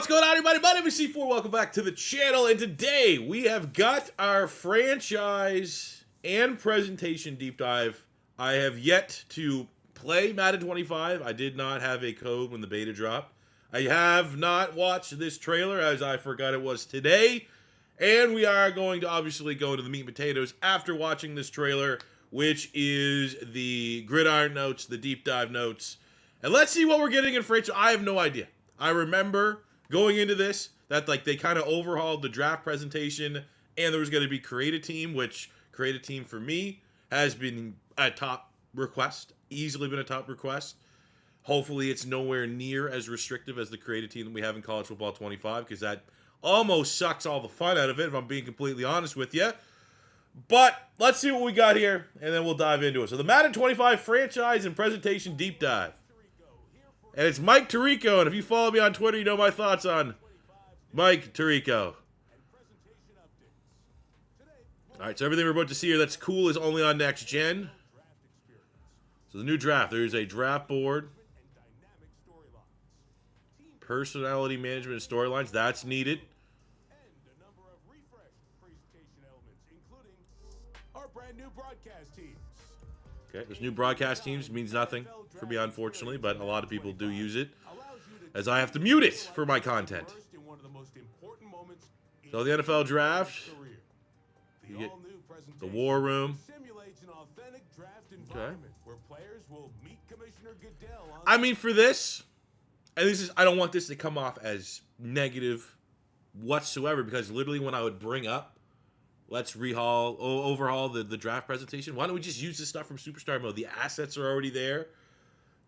What's going on, everybody? My name is C4. Welcome back to the channel. And today we have got our franchise and presentation deep dive. I have yet to play Madden 25. I did not have a code when the beta dropped. I have not watched this trailer as I forgot it was today. And we are going to obviously go into the meat and potatoes after watching this trailer, which is the gridiron notes, the deep dive notes. And let's see what we're getting in franchise. I have no idea. I remember going into this that they kind of overhauled the draft presentation and there was going to be create a team, which create a team for me has been a top request, easily been a top request. Hopefully it's nowhere near as restrictive as the create a team that we have in college football 25, because that almost sucks all the fun out of it, if I'm being completely honest with you. But let's see what we got here, and then we'll dive into it. So the Madden 25 franchise and presentation deep dive. And it's Mike Tirico, and if you follow me on Twitter, you know my thoughts on Mike Tirico. Alright, so everything we're about to see here that's cool is only on next gen. So the new draft, there's a draft board. Personality management and storylines, that's needed. Okay, this new broadcast teams means nothing for me, unfortunately, but a lot of people do use it, as I have to mute it for my content. So the NFL draft, you get the war room. Okay. I mean, for this, and this is, I don't want this to come off as negative whatsoever, because literally when I would bring up, let's overhaul the draft presentation, why don't we just use this stuff from Superstar Mode? The assets are already there.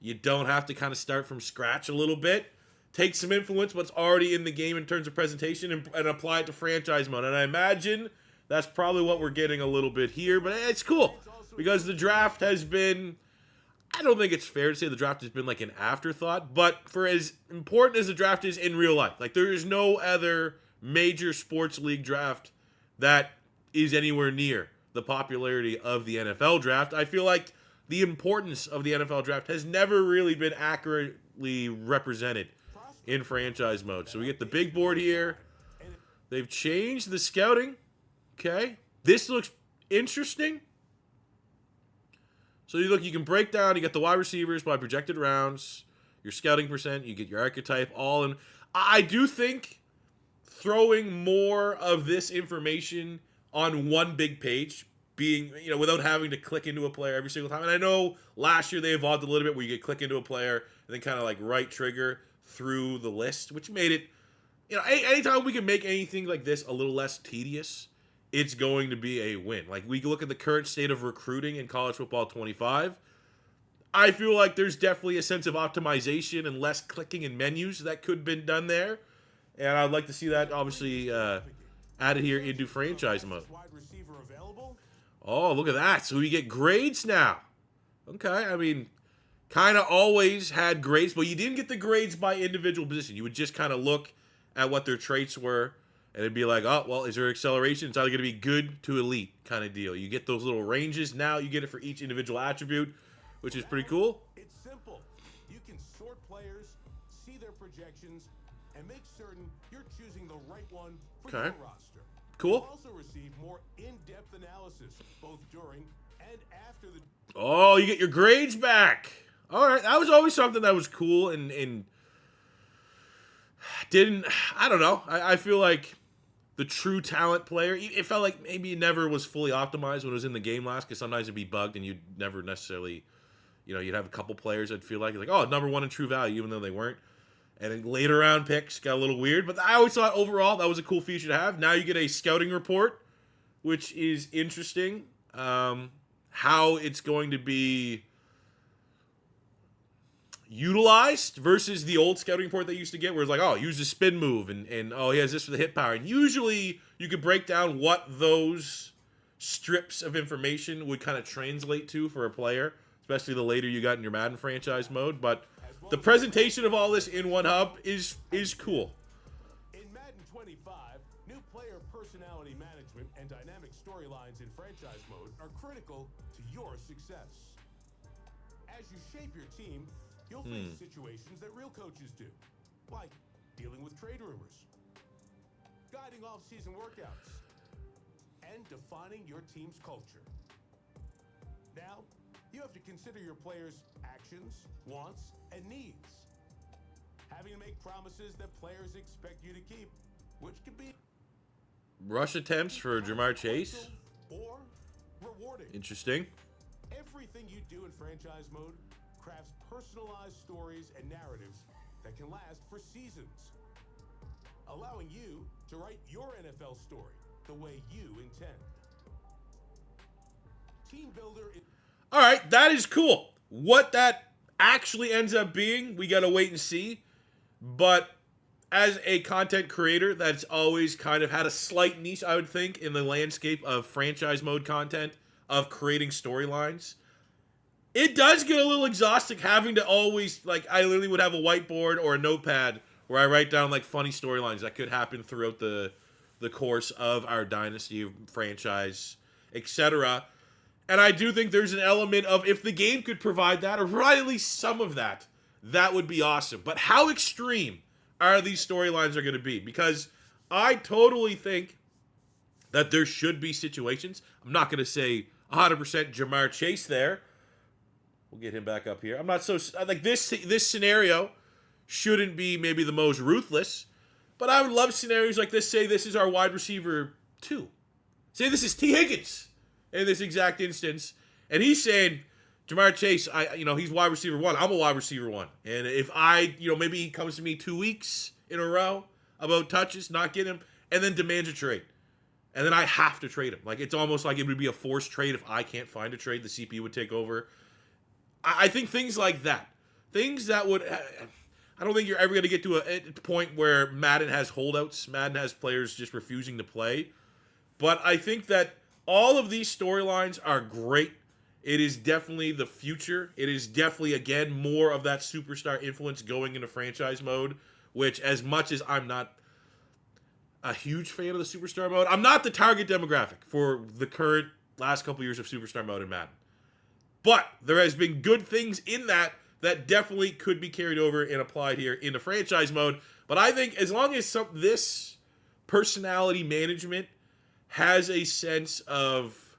You don't have to kind of start from scratch a little bit. Take some influence what's already in the game in terms of presentation and apply it to franchise mode. And I imagine that's probably what we're getting a little bit here. But it's cool, because the draft has been, I don't think it's fair to say the draft has been like an afterthought. But for as important as the draft is in real life, like there is no other major sports league draft that is anywhere near the popularity of the NFL draft. I feel like the importance of the NFL draft has never really been accurately represented in franchise mode. So we get the big board here. They've changed the scouting. Okay. This looks interesting. So you can break down, you get the wide receivers by projected rounds, your scouting percent, you get your archetype, all in. I do think throwing more of this information on one big page, being, without having to click into a player every single time. And I know last year they evolved a little bit where you could click into a player and then kind of like right trigger through the list, which made it, anytime we can make anything like this a little less tedious, it's going to be a win. Like, we look at the current state of recruiting in college football 25. I feel like there's definitely a sense of optimization and less clicking in menus that could have been done there. And I'd like to see that, obviously, added here into franchise mode. Oh, look at that. So we get grades now. Okay, I mean, kind of always had grades, but you didn't get the grades by individual position. You would just kind of look at what their traits were, and it'd be like, oh, well, is there acceleration? It's either going to be good to elite kind of deal. You get those little ranges now. You get it for each individual attribute, which is pretty cool. It's simple. You can sort players, see their projections, and make certain you're choosing the right one for your roster. Cool. You'll also receive more in-depth analysis, both during and after the... Oh, you get your grades back. All right, that was always something that was cool and didn't, I don't know. I feel like the true talent player, it felt like maybe it never was fully optimized when it was in the game last, because sometimes it'd be bugged and you'd never necessarily, you'd have a couple players I'd feel like, oh, number one in true value, even though they weren't. And then later round picks got a little weird, but I always thought overall that was a cool feature to have. Now you get a scouting report, which is interesting. How it's going to be utilized versus the old scouting report that you used to get, where it's like, oh, use the spin move, and oh, he has this for the hit power. And usually you could break down what those strips of information would kind of translate to for a player, especially the later you got in your Madden franchise mode. But the presentation of all this in one hub is cool. In Madden 25, new player personality management and dynamic storylines in franchise mode are critical to your success. As you shape your team, you'll face situations that real coaches do, like dealing with trade rumors, guiding off-season workouts, and defining your team's culture. Now, you have to consider your players' actions, wants, and needs. Having to make promises that players expect you to keep, which could be Rush attempts for Jamar Chase. or rewarding. Interesting. Everything you do in franchise mode crafts personalized stories and narratives that can last for seasons, allowing you to write your NFL story the way you intend. Team Builder is All right, that is cool. What that actually ends up being, we got to wait and see. But as a content creator that's always kind of had a slight niche, I would think, in the landscape of franchise mode content, of creating storylines, it does get a little exhausting having to always, like, I literally would have a whiteboard or a notepad where I write down, like, funny storylines that could happen throughout the course of our dynasty franchise, etc. And I do think there's an element of, if the game could provide that, or provide at least some of that, that would be awesome. But how extreme are these storylines are going to be? Because I totally think that there should be situations. I'm not going to say 100% Jamar Chase there. We'll get him back up here. I'm not so, like, this scenario shouldn't be maybe the most ruthless, but I would love scenarios like this. Say this is our wide receiver 2. Say this is T. Higgins in this exact instance, and he's saying, Jamar Chase, he's wide receiver 1. I'm a wide receiver 1. And if maybe he comes to me 2 weeks in a row about touches, not getting him, and then demands a trade. And then I have to trade him. Like, it's almost like it would be a forced trade. If I can't find a trade, the CPU would take over. I think things like that. Things that would, I don't think you're ever going to get to a point where Madden has holdouts. Madden has players just refusing to play. But I think that all of these storylines are great. It is definitely the future. It is definitely, again, more of that superstar influence going into franchise mode, which, as much as I'm not a huge fan of the superstar mode, I'm not the target demographic for the current last couple years of superstar mode in Madden. But there has been good things in that definitely could be carried over and applied here into franchise mode. But I think as long as this personality management has a sense of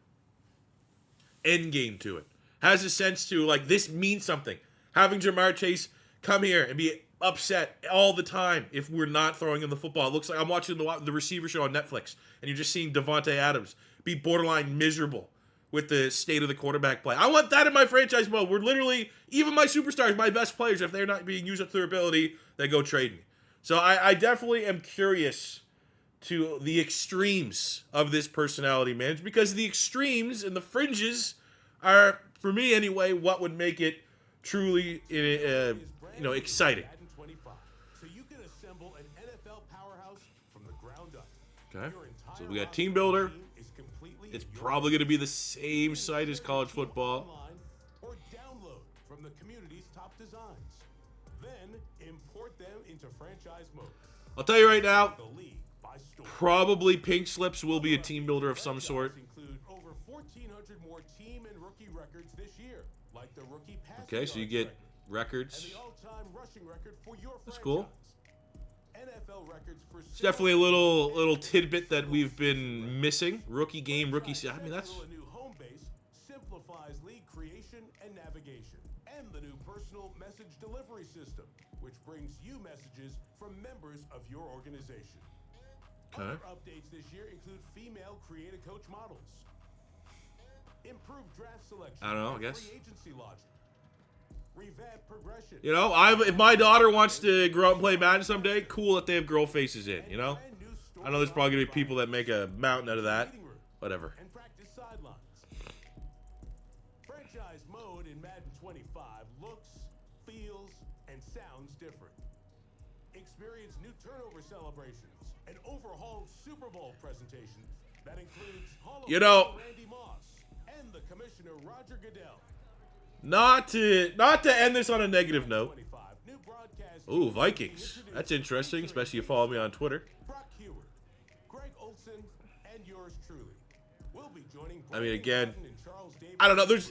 end game to it, has a sense to, like, this means something. Having Jamar Chase come here and be upset all the time if we're not throwing him the football. It looks like I'm watching the receiver show on Netflix, and you're just seeing Devontae Adams be borderline miserable with the state of the quarterback play. I want that in my franchise mode. We're literally, even my superstars, my best players, if they're not being used up to their ability, they go trade me. So I definitely am curious to the extremes of this personality management, because the extremes and the fringes are, for me anyway, what would make it truly exciting. So you can assemble an NFL powerhouse from the ground up. Okay, so we got Team Builder. It's probably going to be the same site as college football. Or download from the community's top designs. Then import them into franchise mode. I'll tell you right now, The league by storm. probably Pink Slips will be a team builder of some sort. Include over 1,400 more team and rookie records this year, like the rookie passing Okay, so you yards get record records. and the all-time rushing record for your That's franchise. cool. NFL records for It's definitely a little tidbit that we've been missing. Rookie game, rookie. I mean, that's. A new home base simplifies league creation and navigation, and the new personal message delivery system, which brings you messages from members of your organization. Okay. Other updates this year include female create-a-coach models, improved draft selection, I don't know, I and guess. free agency logic, revamped progression. You know, if my daughter wants to grow up and play Madden someday, cool that they have girl faces in, you know? brand new I know there's probably going to be storyline people that make a mountain out of that. meeting room, Whatever. and practice sidelines. Franchise mode in Madden 25 looks, feels, and sounds different. Experience new turnover celebrations, an overhauled Super Bowl presentation that includes Hall of You know- Famer Randy Moss and the Commissioner Roger Goodell. Not to end this on a negative note. 25 new broadcast Ooh, teams Vikings. introduced That's interesting, featuring especially if you follow me on Twitter. Brock Heward, Greg Olson, and yours truly. We'll be joining I mean, Brandon again, Martin and Charles Davis I don't know. There's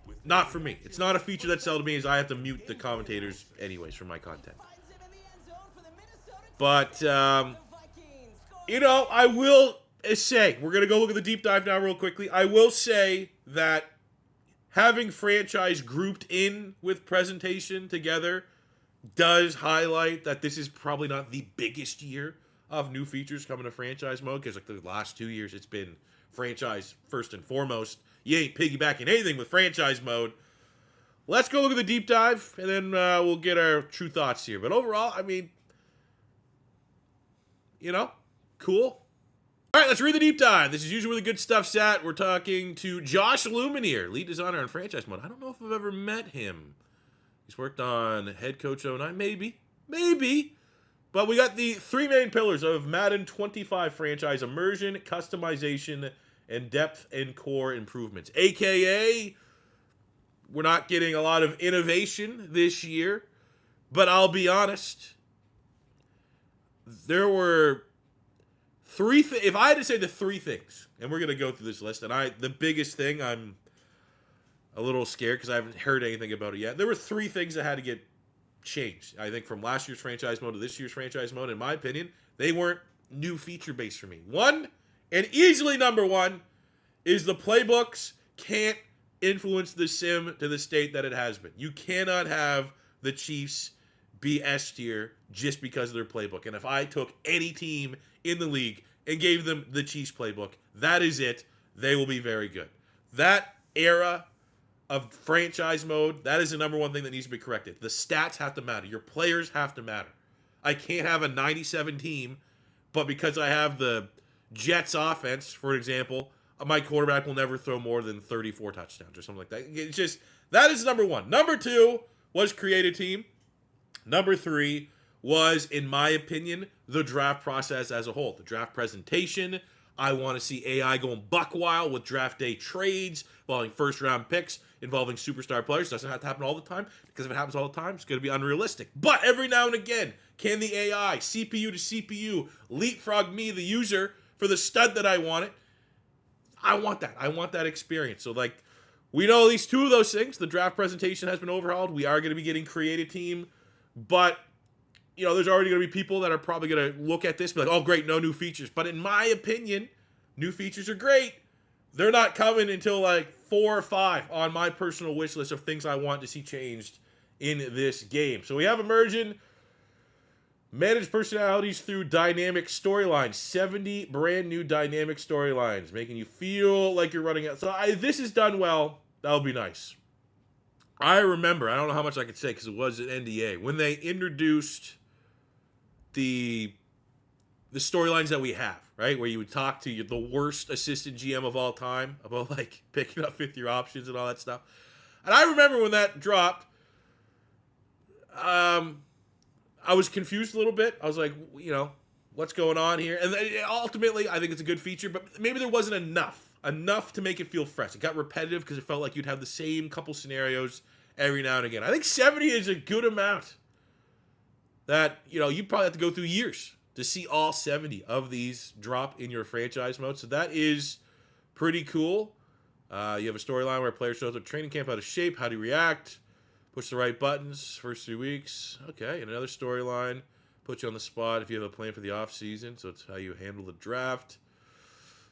with not for me. It's not a feature that's sold to me, is I have to mute the commentators anyways for my content. Finds him in the end zone for the Minnesota But, you know, I will say, we're going to go look at the deep dive now real quickly. I will say that having franchise grouped in with presentation together does highlight that this is probably not the biggest year of new features coming to franchise mode, because like the last 2 years it's been franchise first and foremost. You ain't piggybacking anything with franchise mode. Let's go look at the deep dive, and then we'll get our true thoughts here. But overall, I mean, you know, cool. All right, let's read the deep dive. This is usually where the good stuff's at. We're talking to Josh Lumineer, lead designer on franchise mode. I don't know if I've ever met him. He's worked on Head Coach 09, maybe. But we got the three main pillars of Madden 25 franchise: immersion, customization, and depth and core improvements. AKA, we're not getting a lot of innovation this year, but I'll be honest, there were if I had to say the three things, and we're going to go through this list, and the biggest thing, I'm a little scared because I haven't heard anything about it yet. There were three things that had to get changed. I think from last year's franchise mode to this year's franchise mode, in my opinion, they weren't new feature based for me. One, and easily number one, is the playbooks can't influence the sim to the state that it has been. You cannot have the Chiefs be S tier just because of their playbook. And if I took any team in the league and gave them the Chiefs playbook, that is it. They will be very good. That era of franchise mode, that is the number one thing that needs to be corrected. The stats have to matter. Your players have to matter. I can't have a 97 team, but because I have the Jets offense, for example, my quarterback will never throw more than 34 touchdowns or something like that. It's just, that is number one. Number two was create a team. Number three was, in my opinion, the draft process as a whole. The draft presentation. I want to see AI going buck wild with draft day trades involving first round picks, involving superstar players. Doesn't have to happen all the time, because if it happens all the time, it's going to be unrealistic. But every now and again, can the AI, CPU to CPU, leapfrog me, the user, for the stud that I want it? I want that. I want that experience. So, like, we know at least two of those things. The draft presentation has been overhauled. We are going to be getting create a team. But, you know, there's already going to be people that are probably going to look at this and be like, oh, great, no new features. But in my opinion, new features are great. They're not coming until like 4 or 5 on my personal wish list of things I want to see changed in this game. So we have immersion. Manage personalities through dynamic storylines. 70 brand new dynamic storylines, making you feel like you're running out. So this is done well. That'll be nice. I remember, I don't know how much I could say because it was an NDA, when they introduced the storylines that we have, right? Where you would talk to the worst assistant GM of all time about like picking up 50 options and all that stuff. And I remember when that dropped, I was confused a little bit. I was like, you know, what's going on here? And ultimately, I think it's a good feature, but maybe there wasn't enough to make it feel fresh. It got repetitive because it felt like you'd have the same couple scenarios every now and again. I think 70 is a good amount that, you know, you probably have to go through years to see all 70 of these drop in your franchise mode. So that is pretty cool. You have a storyline where a player shows up at training camp out of shape. How do you react? Push the right buttons first 3 weeks. Okay, and another storyline. Put you on the spot if you have a plan for the off season. So it's how you handle the draft.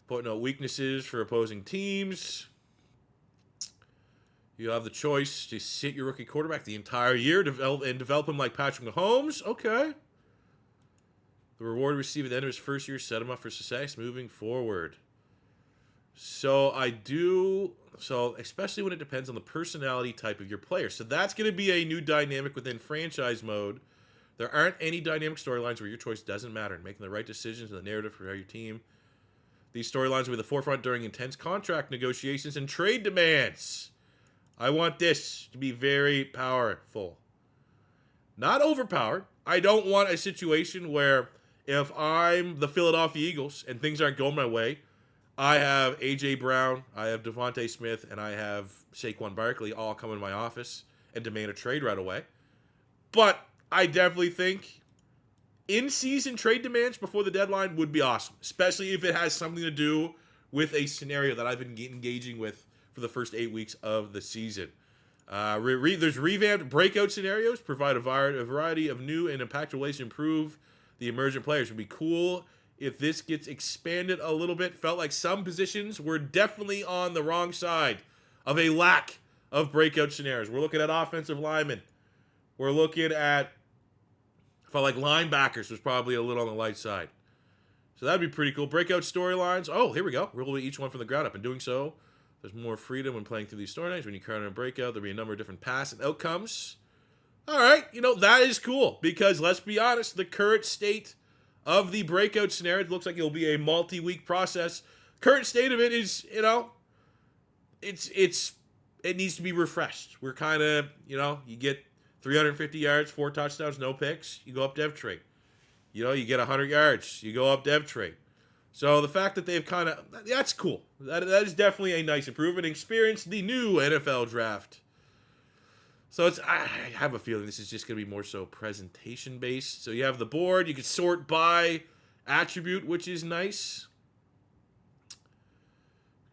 Pointing out weaknesses for opposing teams. You have the choice to sit your rookie quarterback the entire year develop him like Patrick Mahomes. Okay. The reward received at the end of his first year set him up for success moving forward. So especially when it depends on the personality type of your player. So that's going to be a new dynamic within franchise mode. There aren't any dynamic storylines where your choice doesn't matter in making the right decisions in the narrative for your team. These storylines will be the forefront during intense contract negotiations and trade demands. I want this to be very powerful. Not overpowered. I don't want a situation where if I'm the Philadelphia Eagles and things aren't going my way, I have A.J. Brown, I have Devontae Smith, and I have Saquon Barkley all come in my office and demand a trade right away. But I definitely think in-season trade demands before the deadline would be awesome, especially if it has something to do with a scenario that I've been engaging with for the first 8 weeks of the season. There's revamped breakout scenarios, provide a variety of new and impactful ways to improve the emergent players. It would be cool if this gets expanded a little bit. Felt like some positions were definitely on the wrong side of a lack of breakout scenarios. We're looking at offensive linemen. We're looking at, felt like linebackers was probably a little on the light side. So that'd be pretty cool. Breakout storylines. Oh, here we go. We'll each one from the ground up. In doing so, there's more freedom when playing through these storylines. When you current a breakout, there'll be a number of different paths and outcomes. All right, that is cool because let's be honest, the current state of the breakout scenario, it looks like it'll be a multi-week process. Current state of it is, it needs to be refreshed. We're kind of, you get 350 yards, 4 touchdowns, no picks, you go up dev trait. You get 100 yards, you go up dev trait. So the fact that they've that's cool. That is definitely a nice improvement. Experience the new NFL draft. So I have a feeling this is just going to be more so presentation based. So you have the board, you can sort by attribute, which is nice.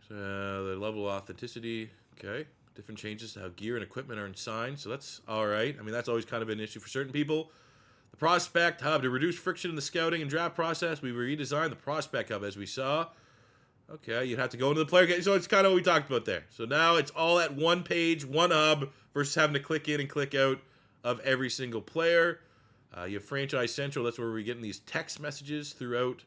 The level of authenticity, okay. Different changes to how gear and equipment are assigned. So that's all right. I mean, that's always kind of been an issue for certain people. The Prospect Hub. To reduce friction in the scouting and draft process, we redesigned the Prospect Hub as we saw. Okay, you'd have to go into the player game. So it's kind of what we talked about there. So now it's all at one page, one hub, versus having to click in and click out of every single player. You have Franchise Central. That's where we're getting these text messages throughout.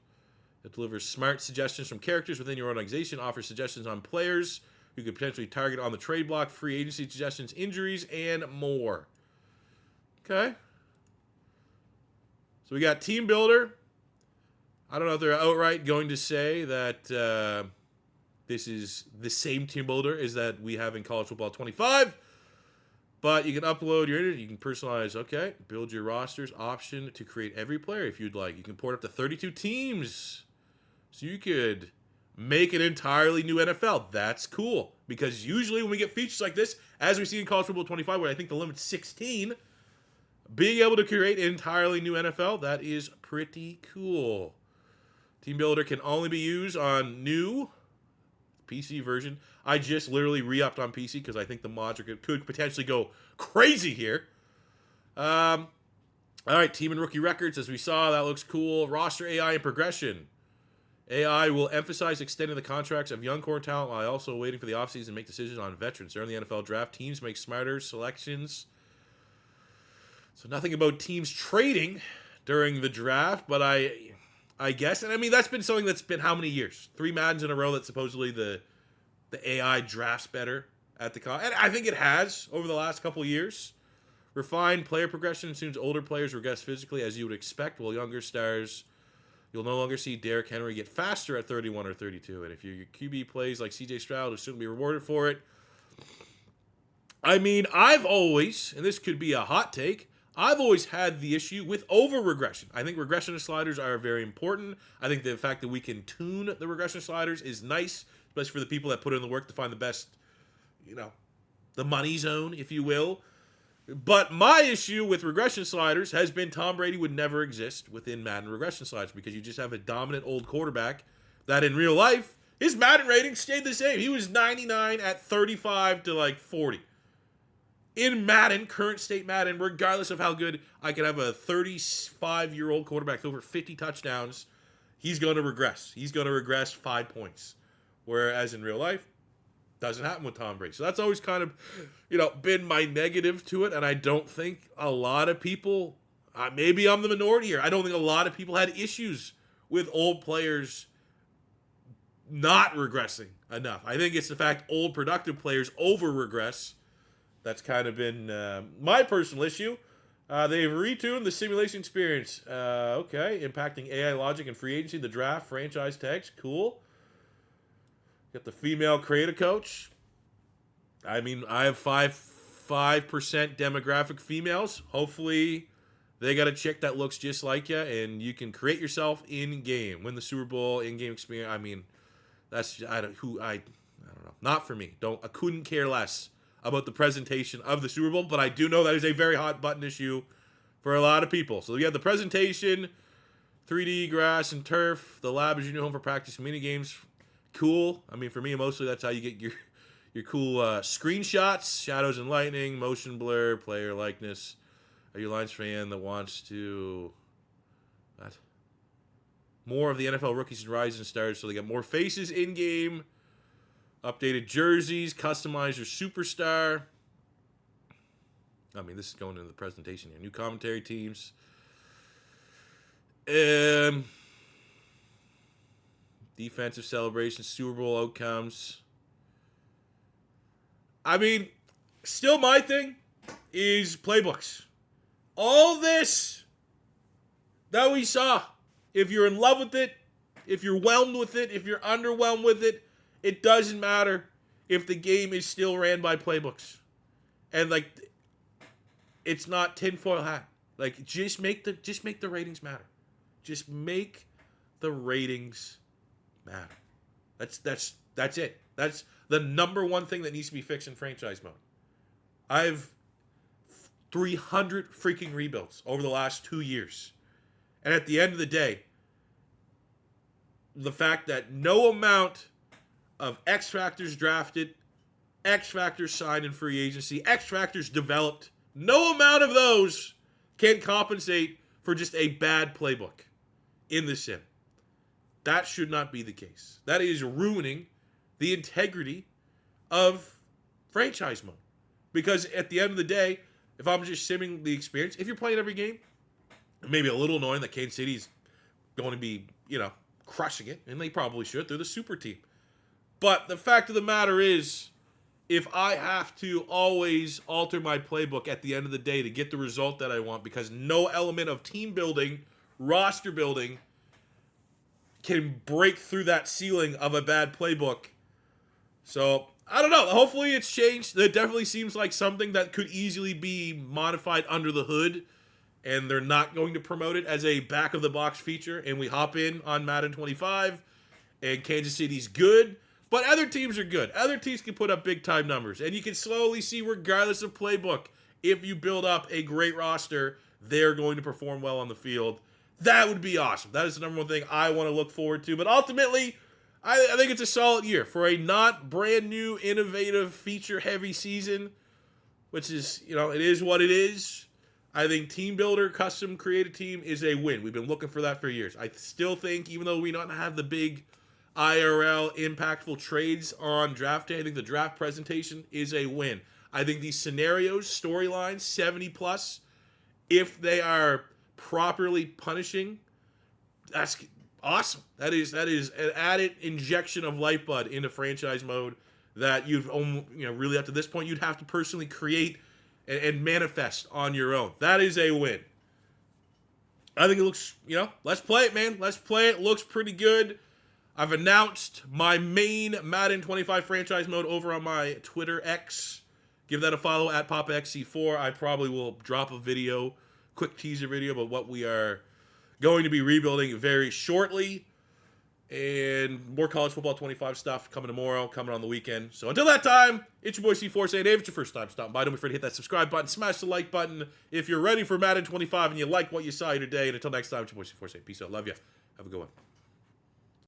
It delivers smart suggestions from characters within your organization, offers suggestions on players who could potentially target on the trade block, free agency suggestions, injuries, and more. Okay. So we got Team Builder. I don't know if they're outright going to say that this is the same Team Builder as that we have in College Football 25. But you can upload you can personalize, okay, build your rosters, option to create every player if you'd like. You can port up to 32 teams. So you could make an entirely new NFL. That's cool. Because usually when we get features like this, as we see in College Football 25, where I think the limit's 16, being able to create an entirely new NFL, that is pretty cool. Team Builder can only be used on new PC version. I just literally re-upped on PC because I think the mods could potentially go crazy here. All right, team and rookie records. As we saw, that looks cool. Roster AI and progression. AI will emphasize extending the contracts of young core talent while also waiting for the offseason to make decisions on veterans. During the NFL draft, teams make smarter selections. So nothing about teams trading during the draft, but I guess, and I mean, that's been something that's been how many years? 3 Maddens in a row that supposedly the AI drafts better at the college. And I think it has over the last couple of years. Refined player progression assumes older players regress physically as you would expect, while younger stars, you'll no longer see Derrick Henry get faster at 31 or 32. And if your QB plays like CJ Stroud, you'll soon be rewarded for it. I mean, I've always, and this could be a hot take, I've always had the issue with over-regression. I think regression sliders are very important. I think the fact that we can tune the regression sliders is nice, especially for the people that put in the work to find the best, the money zone, if you will. But my issue with regression sliders has been Tom Brady would never exist within Madden regression sliders because you just have a dominant old quarterback that in real life, his Madden rating stayed the same. He was 99 at 35 to 40. In Madden, current state Madden, regardless of how good, I could have a 35-year-old quarterback over 50 touchdowns, he's going to regress. He's going to regress 5 points. Whereas in real life, doesn't happen with Tom Brady. So that's always kind of, been my negative to it. And I don't think a lot of people, maybe I'm the minority here, I don't think a lot of people had issues with old players not regressing enough. I think it's the fact old productive players over-regress. That's kind of been my personal issue. They've retuned the simulation experience. Okay, impacting AI logic and free agency, the draft, franchise tags. Cool. Got the female creative coach. I mean, I have 5% demographic females. Hopefully, they got a chick that looks just like you, and you can create yourself in game, win the Super Bowl in-game experience. I mean, that's I don't know. Not for me. I couldn't care less about the presentation of the Super Bowl, but I do know that is a very hot button issue for a lot of people. So we have the presentation, 3D grass and turf. The lab is your new home for practice mini games. Cool. I mean, for me, mostly that's how you get your cool screenshots, shadows and lightning, motion blur, player likeness. Are you a Lions fan that wants to... What? more of the NFL rookies and rising stars, so they got more faces in game, updated jerseys, customizer superstar. I mean, this is going into the presentation here. New commentary teams. Defensive celebrations, Super Bowl outcomes. I mean, still my thing is playbooks. All this that we saw, if you're in love with it, if you're whelmed with it, if you're underwhelmed with it, it doesn't matter if the game is still ran by playbooks. And like, it's not tinfoil hat. Like, just make the ratings matter. Just make the ratings matter. That's it. That's the number one thing that needs to be fixed in franchise mode. I've 300 freaking rebuilds over the last 2 years. And at the end of the day, the fact that no amount of X Factors drafted, X Factors signed in free agency, X Factors developed, no amount of those can compensate for just a bad playbook in the sim. That should not be the case. That is ruining the integrity of franchise mode. Because at the end of the day, if I'm just simming the experience, if you're playing every game, it may be a little annoying that Kansas City's going to be, crushing it, and they probably should. They're the super team. But the fact of the matter is, if I have to always alter my playbook at the end of the day to get the result that I want, because no element of team building, roster building, can break through that ceiling of a bad playbook. So, I don't know. Hopefully it's changed. It definitely seems like something that could easily be modified under the hood, and they're not going to promote it as a back-of-the-box feature, and we hop in on Madden 25, and Kansas City's good, but other teams are good. Other teams can put up big-time numbers, and you can slowly see, regardless of playbook, if you build up a great roster, they're going to perform well on the field. That would be awesome. That is the number one thing I want to look forward to, but ultimately, I think it's a solid year for a not brand new, innovative, feature-heavy season, which is, it is what it is. I think team builder, custom created team is a win. We've been looking for that for years. I still think, even though we don't have the big IRL impactful trades on draft day, I think the draft presentation is a win. I think these scenarios, storylines, 70 plus, if they are properly punishing, that's awesome. That is an added injection of lifeblood into franchise mode that you've really up to this point you'd have to personally create and manifest on your own. That is a win. I think it looks, let's play it, man. Let's play it. Looks pretty good. I've announced my main Madden 25 franchise mode over on my Twitter X. Give that a follow at PapaXC4. I probably will drop a video, quick teaser video about what we are going to be rebuilding very shortly. And more college football 25 stuff coming tomorrow, coming on the weekend. So until that time, it's your boy C4 saying, hey, if it's your first time stopping by, don't be afraid to hit that subscribe button, smash the like button if you're ready for Madden 25 and you like what you saw here today. And until next time, it's your boy C4 saying, peace out, love ya, have a good one.